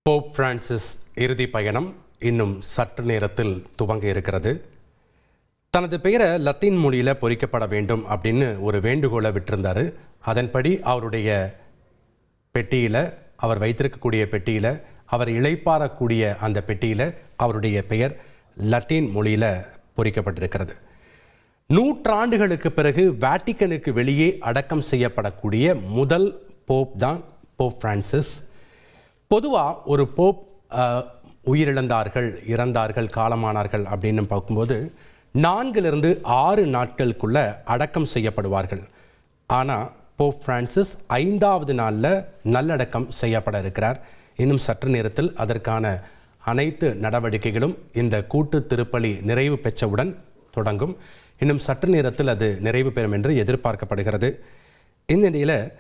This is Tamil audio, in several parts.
போப் பிரான்சிஸ் இறுதி பயணம் இன்னும் சற்று நேரத்தில் துவங்க இருக்கிறது. தனது பெயரை லத்தீன் மொழியில் பொறிக்கப்பட வேண்டும் அப்படின்னு ஒரு வேண்டுகோளை விட்டிருந்தார். அதன்படி அவருடைய பெட்டியில், அவர் வைத்திருக்கக்கூடிய பெட்டியில், அவர் இளைப்பாறக்கூடிய அந்த பெட்டியில் அவருடைய பெயர் லத்தீன் மொழியில் பொறிக்கப்பட்டிருக்கிறது. நூற்றாண்டுகளுக்கு பிறகு வாட்டிக்கனுக்கு வெளியே அடக்கம் செய்யப்படக்கூடிய முதல் போப் தான் போப் பிரான்சிஸ். பொதுவாக ஒரு போப் உயிரிழந்தார்கள், இறந்தார்கள், காலமானார்கள் அப்படின்னு பார்க்கும்போது 4 to 6 நாட்களுக்குள்ள அடக்கம் செய்யப்படுவார்கள். ஆனால் போப் பிரான்சிஸ் 5வது நாளில் நல்லடக்கம் செய்யப்பட இருக்கிறார். இன்னும் சற்று நேரத்தில் அதற்கான அனைத்து நடவடிக்கைகளும் இந்த கூட்டு திருப்பலி நிறைவு பெற்றவுடன் தொடங்கும். இன்னும் சற்று நேரத்தில் அது நிறைவு பெறும் என்று எதிர்பார்க்கப்படுகிறது. இந்த நிலையில்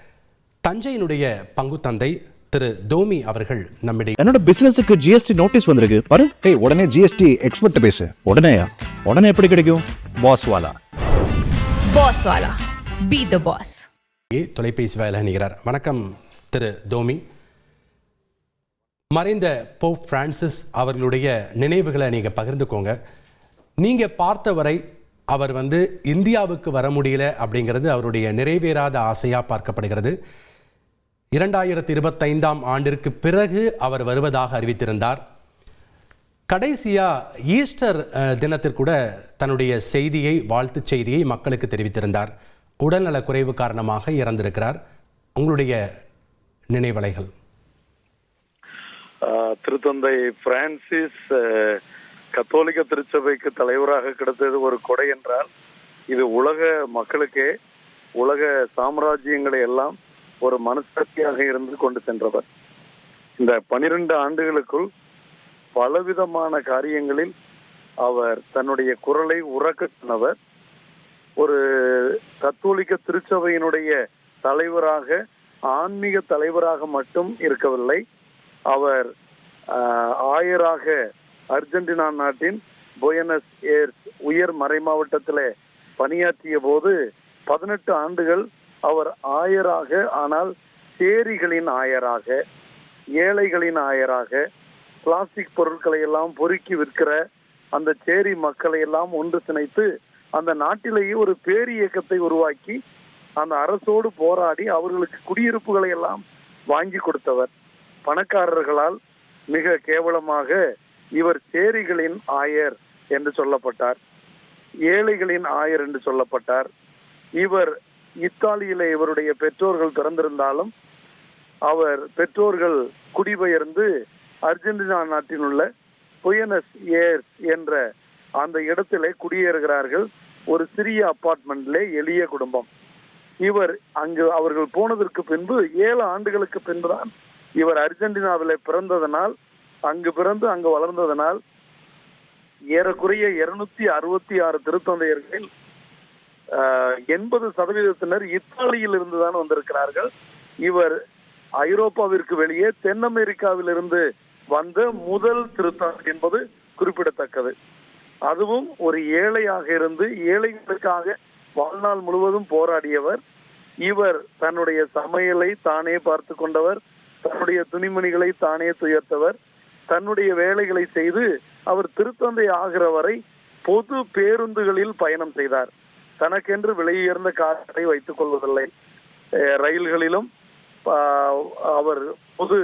தஞ்சையினுடைய பங்கு தந்தை திரு தோமி அவர்கள் நம்மிடையே, என்னோட பிசினஸுக்கு ஜிஎஸ்டி நோட்டீஸ் வந்திருக்கு பாரு. உடனே ஜிஎஸ்டி எக்ஸ்பர்ட் பேசு. உடனே எப்படி கிடைக்கும்? பாஸ்வாலா பி தி பாஸ். தொலைபேசி வாயிலாக இணைகிறார். வணக்கம் திரு தோமி. மறைந்த போப் பிரான்சிஸ் அவர்களுடைய நினைவுகளை நீங்கள் பகிர்ந்துக்கோங்க. நீங்கள் பார்த்தவரை அவர் இந்தியாவுக்கு வர முடியல அப்படிங்கிறது அவருடைய நிறைவேறாத ஆசையாக பார்க்கப்படுகிறது. 2025ஆம் ஆண்டிற்கு பிறகு அவர் வருவதாக அறிவித்திருந்தார். கடைசியாக ஈஸ்டர் தினத்திற்கூட தன்னுடைய செய்தியை, வாழ்த்து செய்தியை மக்களுக்கு தெரிவித்திருந்தார். உடல்நல குறைவு காரணமாக இறந்திருக்கிறார். உங்களுடைய நினைவலைகள். திருத்தந்தை பிரான்சிஸ் கத்தோலிக்க திருச்சபைக்கு தலைவராக கிடைத்தது ஒரு கொடை என்றால், இது உலக மக்களுக்கே, உலக சாம்ராஜ்யங்களை எல்லாம் ஒரு மனசாட்சியாக இருந்து கொண்டு சென்றவர். இந்த 12 ஆண்டுகளுக்குள் பலவிதமான காரியங்களில் அவர் தன்னுடைய குரலை உறக்க சொன்னவர். ஒரு கத்தோலிக்க திருச்சபையினுடைய தலைவராக, ஆன்மீக தலைவராக மட்டும் இருக்கவில்லை. அவர் ஆயராக அர்ஜென்டினா நாட்டின் புயனஸ் ஏர்ஸ் உயர் மறைமாவட்டத்தில் பணியாற்றிய போது 18 ஆண்டுகள் அவர் ஆயராக, ஆனால் சேரிகளின் ஆயராக, ஏழைகளின் ஆயராக, பிளாஸ்டிக் பொருட்களை எல்லாம் பொறுக்கி விற்கிற அந்த சேரி மக்களை எல்லாம் ஒன்று திணைத்து அந்த நாட்டிலேயே ஒரு பேர் இயக்கத்தை உருவாக்கி அந்த அரசோடு போராடி அவர்களுக்கு குடியிருப்புகளை எல்லாம் வாங்கி கொடுத்தவர். பணக்காரர்களால் மிக கேவலமாக இவர் சேரிகளின் ஆயர் என்று சொல்லப்பட்டார், ஏழைகளின் ஆயர் என்று சொல்லப்பட்டார். இவர் இத்தாலியில இவருடைய பெற்றோர்கள் பிறந்திருந்தாலும் அவர் பெற்றோர்கள் குடிபெயர்ந்து அர்ஜென்டினா நாட்டில் உள்ள புயனஸ் ஏர்ஸ் என்ற அந்த இடத்திலே குடியேறுகிறார்கள். ஒரு சிறிய அபார்ட்மெண்ட்லே, எளிய குடும்பம். இவர் அங்கு அவர்கள் போனதற்கு பின்பு 7 ஆண்டுகளுக்கு பின்புதான் இவர் அர்ஜென்டினாவிலே பிறந்ததனால், அங்கு பிறந்து அங்கு வளர்ந்ததனால் ஏறக்குறைய 266 திருத்தந்தையர்கள் 80% இத்தாலியில் இருந்துதான் வந்திருக்கிறார்கள். இவர் ஐரோப்பாவிற்கு வெளியே தென் அமெரிக்காவில் இருந்து வந்த முதல் திருத்தந்தை என்பது குறிப்பிடத்தக்கது. அதுவும் ஒரு ஏழையாக இருந்து ஏழைகளுக்காக வாழ்நாள் முழுவதும் போராடியவர். இவர் தன்னுடைய சமையலை தானே பார்த்து கொண்டவர், தன்னுடைய துணிமணிகளை தானே துயர்த்தவர், தன்னுடைய வேலைகளை செய்து அவர் திருத்தந்தை ஆகிற வரை பொது பேருந்துகளில் பயணம் செய்தார். தனக்கென்று விலையுயர்ந்த காரை வைத்துக் கொள்வதில்லை. ரயில்களிலும் அவர் பொது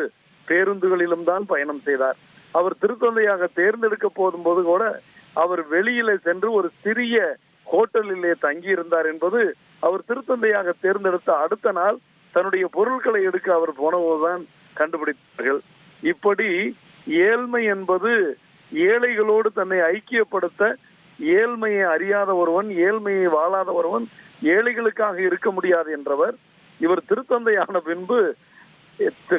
பேருந்துகளிலும் தான் பயணம் செய்தார். அவர் திருத்தந்தையாக தேர்ந்தெடுக்க போதும்போது கூட அவர் வெளியிலே சென்று ஒரு சிறிய ஹோட்டலிலே தங்கி இருந்தார் என்பது அவர் திருத்தந்தையாக தேர்ந்தெடுத்த அடுத்த நாள் தன்னுடைய பொருட்களை எடுக்க அவர் போனபோதுதான் கண்டுபிடித்தார்கள். இப்படி ஏழ்மை என்பது ஏழைகளோடு தன்னை ஐக்கியப்படுத்த, ஏழ்மையை அறியாத ஒருவன், ஏழ்மையை வாழாத ஒருவன் ஏழைகளுக்காக இருக்க முடியாது என்றவர். இவர் திருத்தந்தையான பின்பு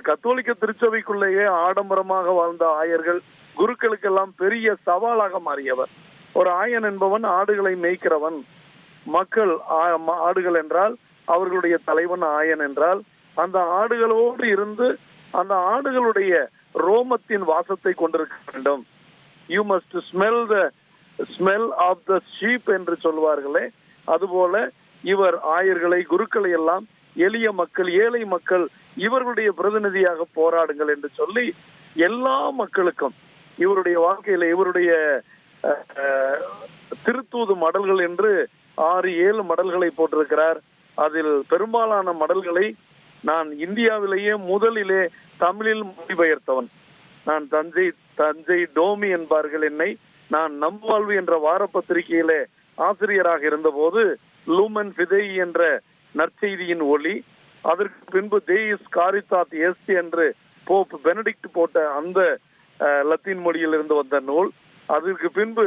கத்தோலிக்க திருச்சபைக்குள்ளேயே ஆடம்பரமாக வாழ்ந்த ஆயர்கள், குருக்களுக்கெல்லாம் பெரிய சவாலாக மாறியவர். ஒரு ஆயன் என்பவன் ஆடுகளை மேய்க்கிறவன். மக்கள் ஆடுகள் என்றால் அவர்களுடைய தலைவன் ஆயன் என்றால் அந்த ஆடுகளோடு இருந்து அந்த ஆடுகளுடைய ரோமத்தின் வாசத்தை கொண்டிருக்க வேண்டும். You must smell of the sheep என்று சொல்வார்களே, அதுபோல இவர் ஆயர்களை, குருக்களை எல்லாம் எளிய மக்கள், ஏழை மக்கள், இவர்களுடைய பிரதிநிதியாக போராடுங்கள் என்று சொல்லி எல்லா மக்களுக்கும் இவருடைய வாழ்க்கையில இவருடைய திருத்தூது மடல்கள் என்று 6-7 மடல்களை போட்டிருக்கிறார். அதில் பெரும்பாலான மடல்களை நான் இந்தியாவிலேயே முதலிலே தமிழில் மொழிபெயர்த்தவன். நான் தஞ்சை டோமி என்பார்கள் என்னை. நான் நம்வாழ்வு என்ற வார பத்திரிகையிலே ஆசிரியராக இருந்தபோது லூமன் ஃபிதை என்ற நற்செய்தியின் ஒளி, அதற்கு பின்பு தேயிஸ் காரித்தாத் எஸ்டி என்று போப் பெனடிக்ட் போட்ட அந்த லத்தீன் மொழியில் இருந்து வந்த நூல், அதற்கு பின்பு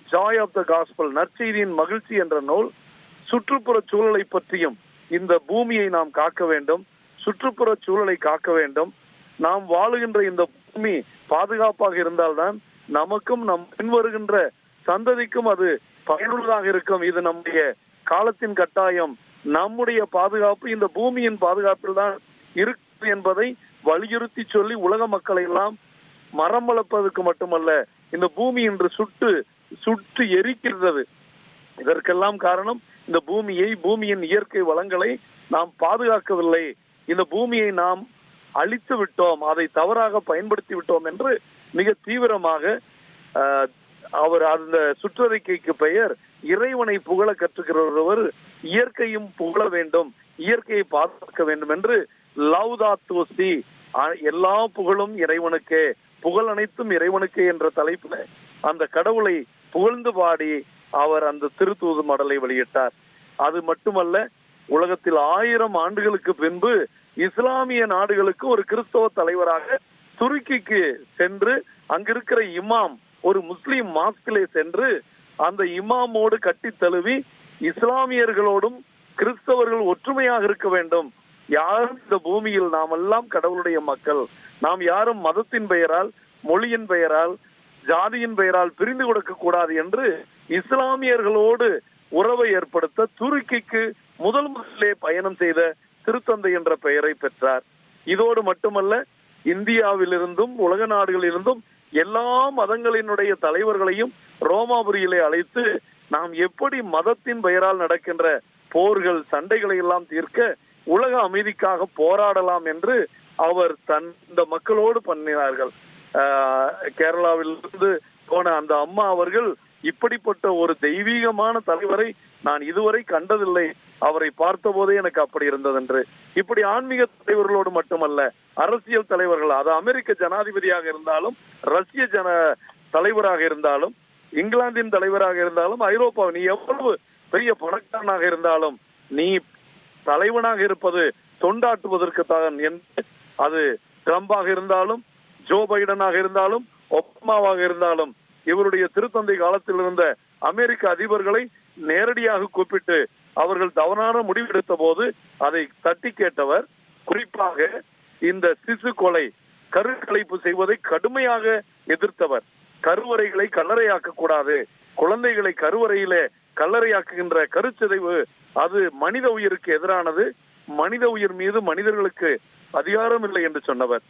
ஜாய் ஆஃப் த காஸ்பல் நற்செய்தியின் மகிழ்ச்சி என்ற நூல். சுற்றுப்புற சூழலை பற்றியும் இந்த பூமியை நாம் காக்க வேண்டும், சுற்றுப்புற சூழலை காக்க வேண்டும். நாம் வாழுகின்ற இந்த பூமி பாதுகாப்பாக இருந்தால்தான் நமக்கும் நம் பின்வருகின்ற சந்ததிக்கும் அது பயனுள்ளதாக இருக்கும். இது நம்முடைய காலத்தின் கட்டாயம். நம்முடைய பாதுகாப்பு இந்த பூமியின் பாதுகாப்பில் தான் இருக்கு என்பதை வலியுறுத்தி சொல்லி உலக மக்களை எல்லாம் மரம் வளர்ப்பதற்கு மட்டுமல்ல, இந்த பூமி இன்று சுட்டு எரிக்கிறது. இதற்கெல்லாம் காரணம் இந்த பூமியின் இயற்கை வளங்களை நாம் பாதுகாக்கவில்லை, இந்த பூமியை நாம் அழித்து விட்டோம், அதை தவறாக பயன்படுத்தி விட்டோம் என்று மிக தீவிரமாக அவர் அந்த சுற்றறிக்கைக்கு பெயர் இறைவனை புகழ கற்றுக்கிறவர் இயற்கையும் புகழ வேண்டும், இயற்கையை பாதுகாக்க வேண்டும் என்று லவ்தாத்தோ சி, எல்லா புகழும் இறைவனுக்கே, புகழ் அனைத்தும் இறைவனுக்கே என்ற தலைப்பில் அந்த கடவுளை புகழ்ந்து பாடி அவர் அந்த திருத்தூது மடலை வெளியிட்டார். அது மட்டுமல்ல, உலகத்தில் 1000 ஆண்டுகளுக்கு பின்பு இஸ்லாமிய நாடுகளுக்கு ஒரு கிறிஸ்தவ தலைவராக துருக்கிக்கு சென்று அங்கிருக்கிற இமாம் ஒரு முஸ்லிம் மாஸ்கிலே சென்று அந்த இமாமோடு கட்டி தழுவி இஸ்லாமியர்களோடும் கிறிஸ்தவர்கள் ஒற்றுமையாக இருக்க வேண்டும், யாரும் இந்த பூமியில் நாம் எல்லாம் கடவுளுடைய மக்கள், நாம் யாரும் மதத்தின் பெயரால் மொழியின் பெயரால் ஜாதியின் பெயரால் பிரிந்து கொடுக்க கூடாது என்று இஸ்லாமியர்களோடு உறவை ஏற்படுத்த துருக்கிக்கு முதலே பயணம் செய்த திருத்தந்தை என்ற பெயரை பெற்றார். இதோடு மட்டுமல்ல, இந்தியாவிலிருந்தும் உலக நாடுகளிலிருந்தும் எல்லா மதங்களினுடைய தலைவர்களையும் ரோமாபுரியிலே அழைத்து நாம் எப்படி மதத்தின் பெயரால் நடக்கின்ற போர்கள் சண்டைகளை எல்லாம் தீர்க்க உலக அமைதிக்காக போராடலாம் என்று அவர் இந்த மக்களோடு பண்ணினார்கள். கேரளாவிலிருந்து போன அந்த அம்மா அவர்கள் இப்படிப்பட்ட ஒரு தெய்வீகமான தலைவரை நான் இதுவரை கண்டதில்லை, அவரை பார்த்த போதே எனக்கு அப்படி இருந்தது என்று. இப்படி ஆன்மீக தலைவர்களோடு மட்டுமல்ல, அரசியல் தலைவர்கள், அது அமெரிக்க ஜனாதிபதியாக இருந்தாலும், ரஷ்ய தலைவராக இருந்தாலும், இங்கிலாந்தின் தலைவராக இருந்தாலும், ஐரோப்பா, நீ எவ்வளவு பெரிய பணக்காரனாக இருந்தாலும் நீ தலைவனாக இருப்பது தொண்டாற்றுவதற்கு தான் என்று, அது ட்ரம்பாக இருந்தாலும், ஜோ பைடனாக இருந்தாலும், ஒபாமாவாக இருந்தாலும், இவருடைய திருத்தந்தை காலத்தில் இருந்த அமெரிக்க அதிபர்களை நேரடியாக கூப்பிட்டு அவர்கள் தவறான முடிவெடுத்த போது அதை தட்டி கேட்டவர். குறிப்பாக இந்த சிசு கொலை, கருக்கலைப்பு செய்வதை கடுமையாக எதிர்த்தவர். கருவறைகளை கல்லறையாக்க கூடாது, குழந்தைகளை கருவறையிலே கல்லறையாக்குகின்ற கருச்சிதைவு அது மனித உயிருக்கு எதிரானது, மனித உயிர் மீது மனிதர்களுக்கு அதிகாரம் இல்லை என்று சொன்னவர்.